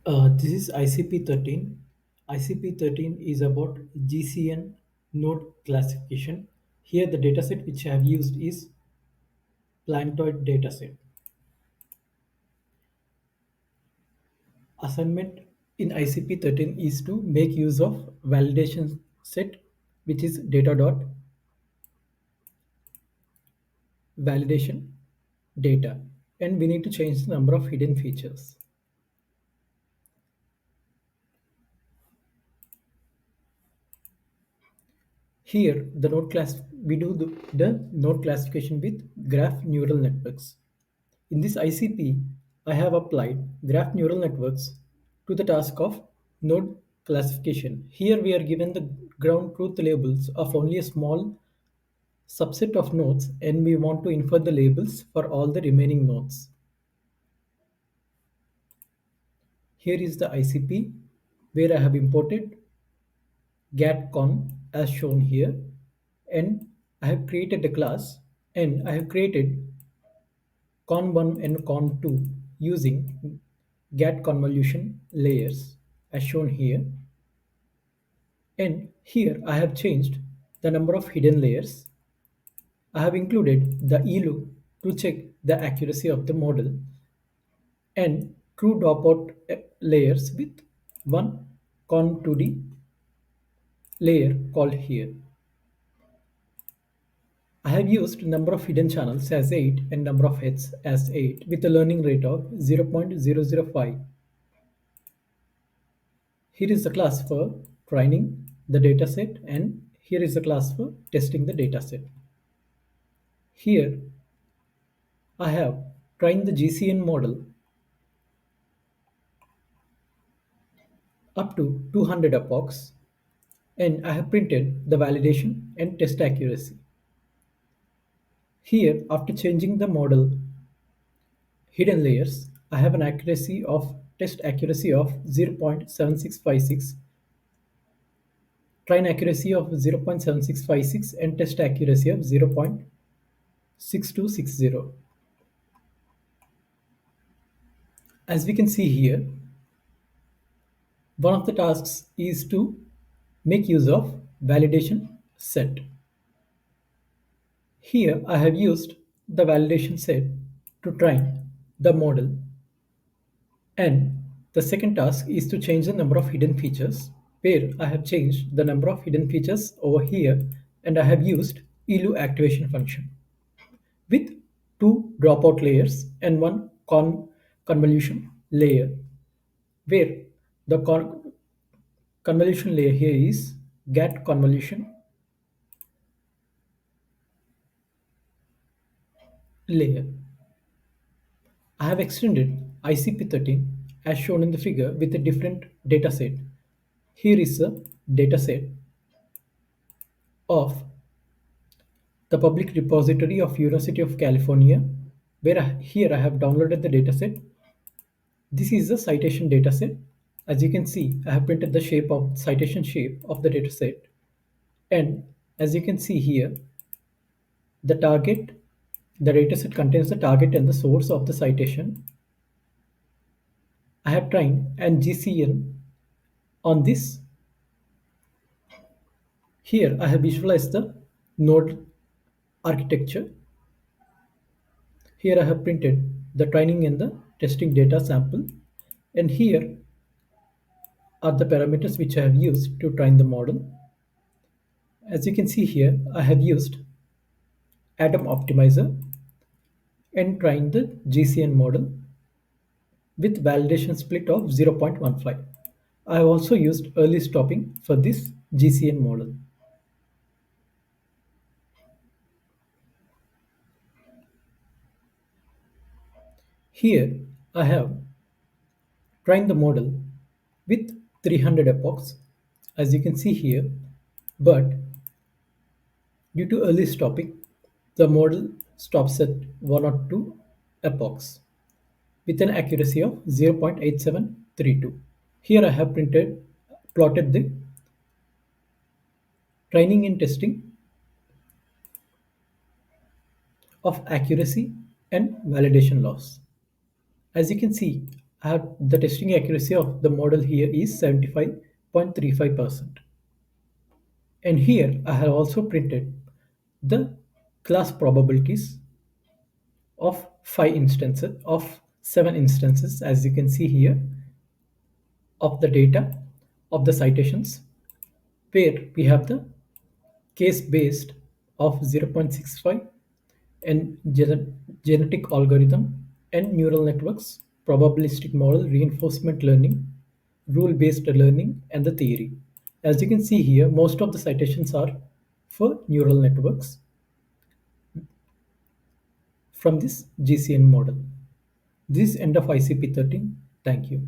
This is ICP-13. ICP-13 is about GCN node classification. Here the dataset which I have used is planetoid dataset. Assignment in ICP-13 is to make use of validation set, which is data dot validation data, and we need to change the number of hidden features. Here, the node class we do the node classification with graph neural networks. In this ICP, I have applied graph neural networks to the task of node classification. Here we are given the ground truth labels of only a small subset of nodes, and we want to infer the labels for all the remaining nodes. Here is the ICP where I have imported gatcon as shown here, and I have created a class, and I have created con1 and con2 using GAT convolution layers as shown here. And here I have changed the number of hidden layers. I have included the ELU to check the accuracy of the model, and true dropout layers with one con2D layer called here. I have used number of hidden channels as 8 and number of hits as 8 with a learning rate of 0.005. Here is the class for training the dataset, and here is the class for testing the dataset. Here I have trained the GCN model up to 200 epochs, and I have printed the validation and test accuracy. Here, after changing the model hidden layers, I have an accuracy of test accuracy of 0.7656, train accuracy of 0.7656, and test accuracy of 0.6260. As we can see here, one of the tasks is to make use of validation set. Here I have used the validation set to train the model, and the second task is to change the number of hidden features, where I have changed the number of hidden features over here, and I have used ELU activation function with two dropout layers and one convolution layer, where the convolution layer here is GAT convolution layer. I have extended ICP-13 as shown in the figure with a different dataset. Here is a dataset of the public repository of University of California, where here I have downloaded the dataset. This is the citation dataset. As you can see, I have printed the shape of citation shape of the dataset, and as you can see here, the target, the dataset contains the target and the source of the citation. I have trained an GCN on this. Here I have visualized the node architecture. Here I have printed the training and the testing data sample, and here are the parameters which I have used to train the model. As you can see here, I have used Atom Optimizer and trained the GCN model with validation split of 0.15. I have also used early stopping for this GCN model. Here I have trained the model with 300 epochs, as you can see here, but due to early stopping, the model stops at 1 or 2 epochs with an accuracy of 0.8732. Here I have plotted the training and testing of accuracy and validation loss. As you can see, I have the testing accuracy of the model here is 75.35%. And here I have also printed the class probabilities of 7 instances, as you can see here, of the data of the citations, where we have the case based of 0.65 and genetic algorithm and neural networks, probabilistic model, reinforcement learning, rule based learning, and the theory. As you can see here, most of the citations are for neural networks from this GCN model. This is end of ICP 13. Thank you.